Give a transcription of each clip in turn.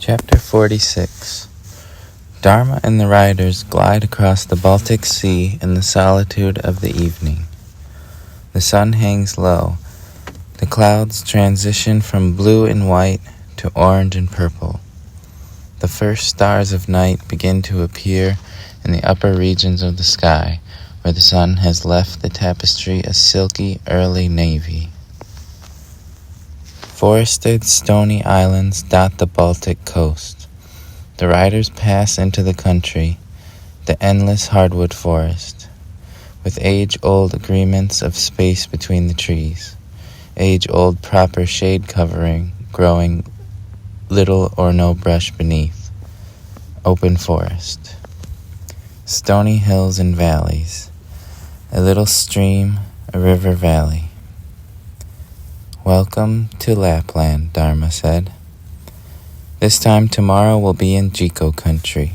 Chapter 46. Dharma and the riders glide across the Baltic Sea in the solitude of the evening. The sun hangs low. The clouds transition from blue and white to orange and purple. The first stars of night begin to appear in the upper regions of the sky, where the sun has left the tapestry a silky early navy. Forested, stony islands dot the Baltic coast. The riders pass into the country, the endless hardwood forest, with age-old agreements of space between the trees, age-old proper shade covering growing little or no brush beneath, open forest, stony hills and valleys, a little stream, a river valley. "Welcome to Lapland," Dharma said. "This time tomorrow we'll be in Jiko country."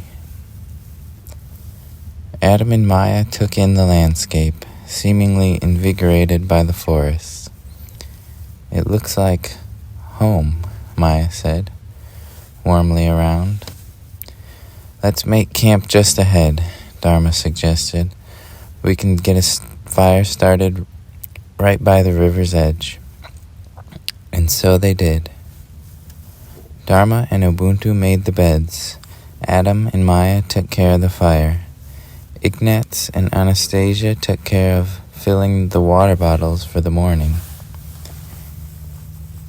Adam and Maya took in the landscape, seemingly invigorated by the forest. "It looks like home," Maya said, warmly around. "Let's make camp just ahead," Dharma suggested. "We can get a fire started right by the river's edge." And so they did. Dharma and Ubuntu made the beds. Adam and Maya took care of the fire. Ignatz and Anastasia took care of filling the water bottles for the morning.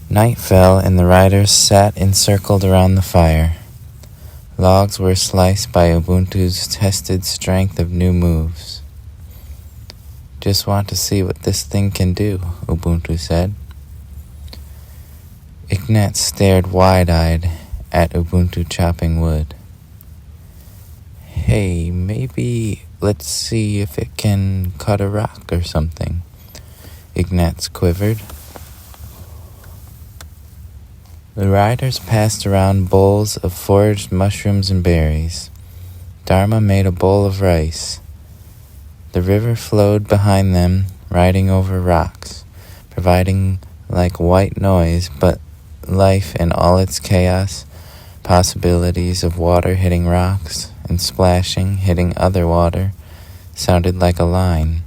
Night fell and the riders sat encircled around the fire. Logs were sliced by Ubuntu's tested strength of new moves. "Just want to see what this thing can do," Ubuntu said. Ignatz stared wide-eyed at Ubuntu chopping wood. "Hey, maybe let's see if it can cut a rock or something," Ignatz quivered. The riders passed around bowls of foraged mushrooms and berries. Dharma made a bowl of rice. The river flowed behind them, riding over rocks, providing like white noise, but life in all its chaos, possibilities of water hitting rocks and splashing, hitting other water, sounded like a line,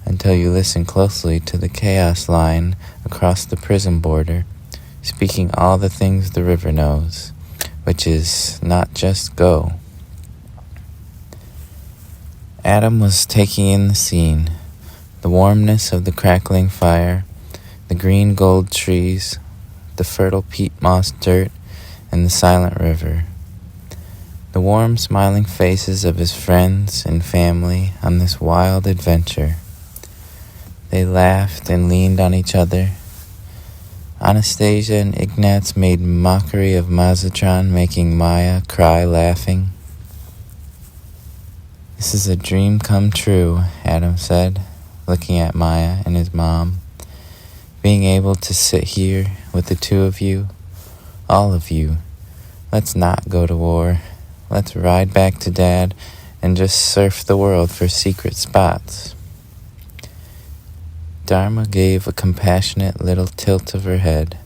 until you listened closely to the chaos line across the prison border, speaking all the things the river knows, which is not just go. Adam was taking in the scene, the warmness of the crackling fire, the green gold trees, the fertile peat moss dirt, and the silent river. The warm, smiling faces of his friends and family on this wild adventure. They laughed and leaned on each other. Anastasia and Ignatz made mockery of Mazatron, making Maya cry laughing. "This is a dream come true," Adam said, looking at Maya and his mom. "Being able to sit here with the two of you, all of you. Let's not go to war. Let's ride back to Dad and just surf the world for secret spots." Dharma gave a compassionate little tilt of her head.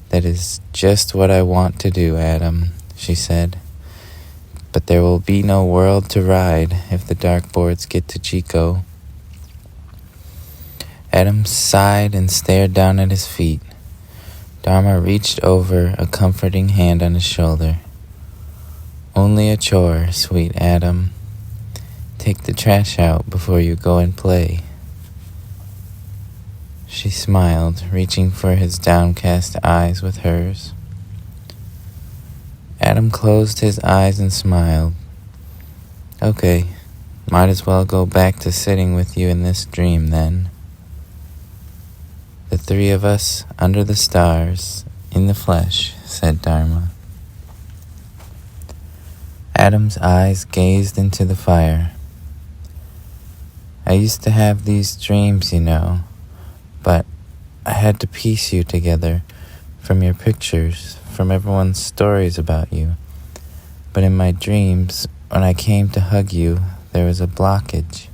"That is just what I want to do, Adam," she said. "But there will be no world to ride if the darkboards get to Jiko." Adam sighed and stared down at his feet. Dharma reached over, a comforting hand on his shoulder. "Only a chore, sweet Adam. Take the trash out before you go and play." She smiled, reaching for his downcast eyes with hers. Adam closed his eyes and smiled. "Okay, might as well go back to sitting with you in this dream then. The three of us under the stars, in the flesh," said Dharma. Adam's eyes gazed into the fire. "I used to have these dreams, you know, but I had to piece you together from your pictures, from everyone's stories about you. But in my dreams, when I came to hug you, there was a blockage.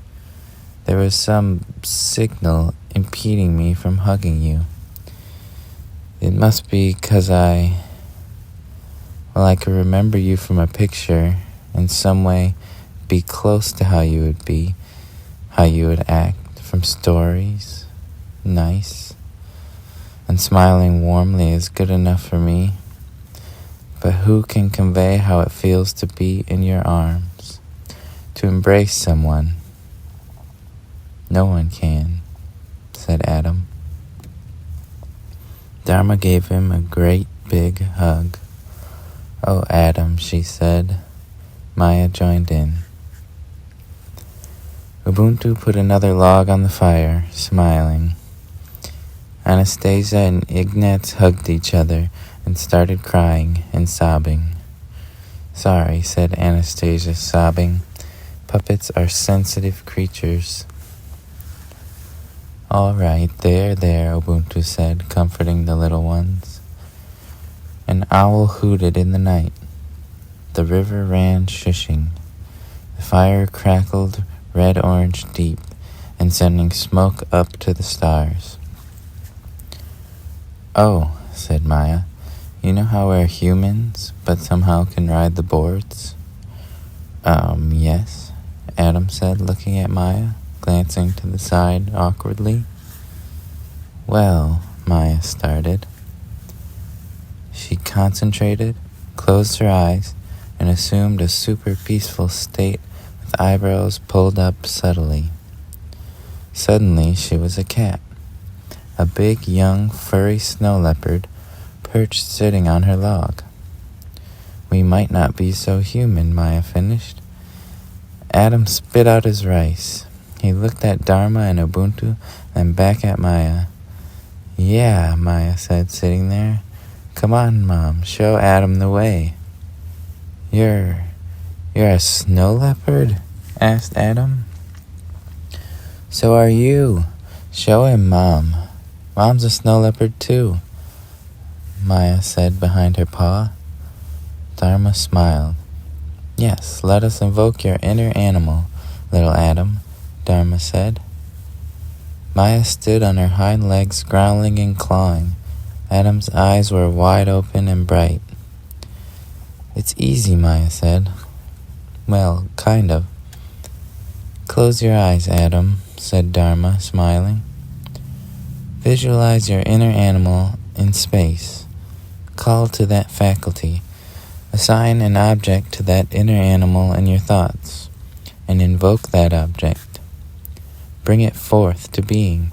There was some signal impeding me from hugging you. It must be 'cause I Well, I could remember you from a picture, in some way be close to how you would be, how you would act from stories. Nice. And smiling warmly is good enough for me. But who can convey how it feels to be in your arms, to embrace someone? No one can, said Adam. Dharma gave him a great big hug. Oh, Adam, she said. Maya joined in. Ubuntu put another log on the fire, smiling. Anastasia and Ignatz hugged each other and started crying and sobbing. Sorry, said Anastasia, sobbing. Puppets are sensitive creatures. All right, there, Ubuntu said, comforting the little ones. An owl hooted in the night. The river ran shushing. The fire crackled red-orange deep and sending smoke up to the stars. Oh, said Maya, you know how we're humans, but somehow can ride the boards? Yes, Adam said, looking at Maya, glancing to the side awkwardly. Well, Maya started. She concentrated, closed her eyes, and assumed a super peaceful state with eyebrows pulled up subtly. Suddenly she was a cat, a big, young, furry snow leopard perched sitting on her log. We might not be so human, Maya finished. Adam spit out his rice. He looked at Dharma and Ubuntu, then back at Maya. Yeah, Maya said, sitting there. Come on, Mom, show Adam the way. You're a snow leopard? Asked Adam. So are you. Show him, Mom. Mom's a snow leopard too, Maya said behind her paw. Dharma smiled. Yes, let us invoke your inner animal, little Adam, Dharma said. Maya stood on her hind legs, growling and clawing. Adam's eyes were wide open and bright. It's easy, Maya said. Well, kind of. Close your eyes, Adam, said Dharma, smiling. Visualize your inner animal in space. Call to that faculty. Assign an object to that inner animal in your thoughts, and invoke that object. Bring it forth to being.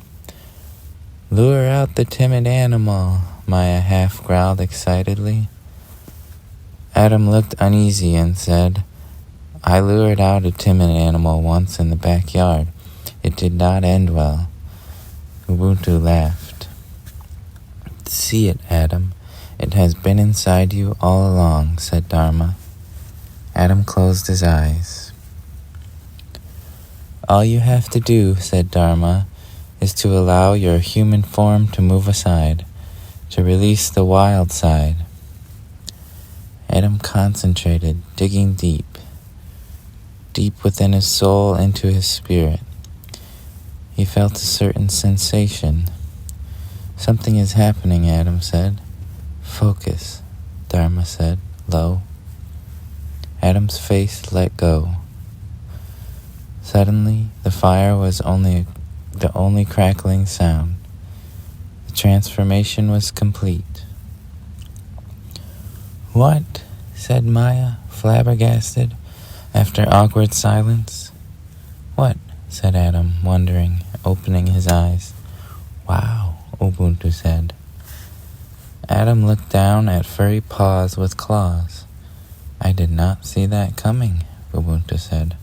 Lure out the timid animal, Maya half growled excitedly. Adam looked uneasy and said, I lured out a timid animal once in the backyard. It did not end well. Ubuntu laughed. See it, Adam. It has been inside you all along, said Dharma. Adam closed his eyes. All you have to do, said Dharma, is to allow your human form to move aside, to release the wild side. Adam concentrated, digging deep within his soul into his spirit. He felt a certain sensation. Something is happening, Adam said. Focus, Dharma said, low. Adam's face let go. Suddenly, the fire was the only crackling sound. The transformation was complete. What? Said Maya, flabbergasted, after awkward silence. What? Said Adam, wondering, opening his eyes. Wow, Ubuntu said. Adam looked down at furry paws with claws. I did not see that coming, Ubuntu said.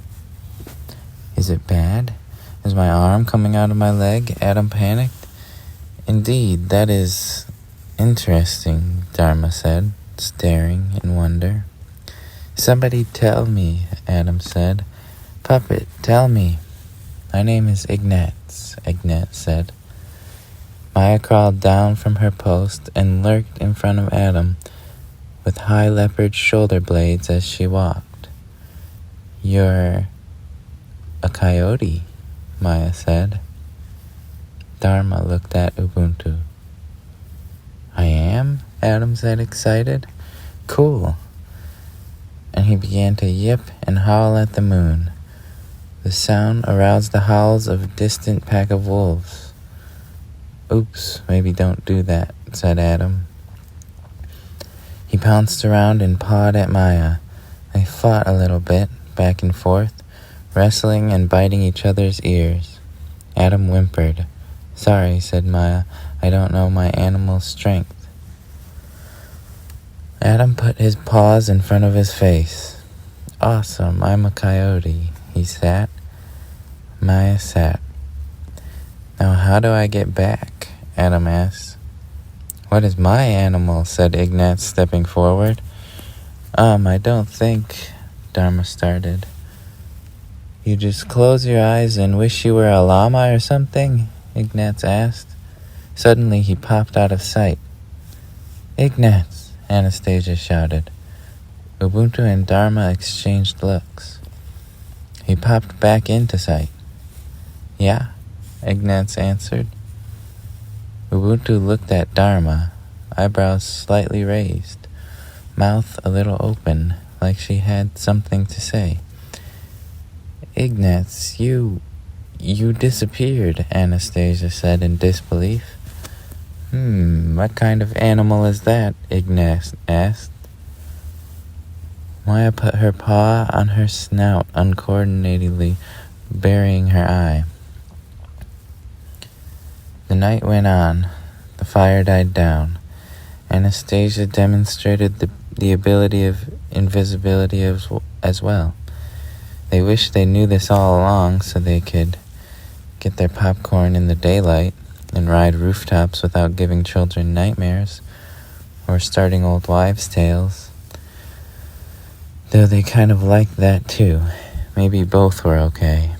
Is it bad? Is my arm coming out of my leg? Adam panicked. Indeed, that is interesting, Dharma said, staring in wonder. Somebody tell me, Adam said. Puppet, tell me. My name is Ignatz, Ignatz said. Maya crawled down from her post and lurked in front of Adam with high leopard shoulder blades as she walked. You're a coyote, Maya said. Dharma looked at Ubuntu. I am? Adam said, excited. Cool. and he began to yip and howl at the moon. The sound aroused the howls of a distant pack of wolves. "Oops, maybe don't do that," said Adam. He pounced around and pawed at Maya. They fought a little bit, back and forth, wrestling and biting each other's ears. Adam whimpered. "Sorry," said Maya. "I don't know my animal's strength." Adam put his paws in front of his face. "Awesome, I'm a coyote." He sat. Maya sat. "Now how do I get back?" Adam asked. "What is my animal?" said Ignatz, stepping forward. I don't think," Dharma started. "You just close your eyes and wish you were a llama or something?" Ignatz asked. Suddenly he popped out of sight. "Ignatz!" Anastasia shouted. Ubuntu and Dharma exchanged looks. He popped back into sight. "Yeah," Ignatz answered. Ubuntu looked at Dharma, eyebrows slightly raised, mouth a little open, like she had something to say. "Ignatz, you disappeared," Anastasia said in disbelief. What kind of animal is that?" Ignatz asked. Maya put her paw on her snout uncoordinatedly, burying her eye. The night went on. The fire died down. Anastasia demonstrated the ability of invisibility as well. They wished they knew this all along so they could get their popcorn in the daylight and ride rooftops without giving children nightmares or starting old wives' tales. Though they kind of liked that too. Maybe both were okay.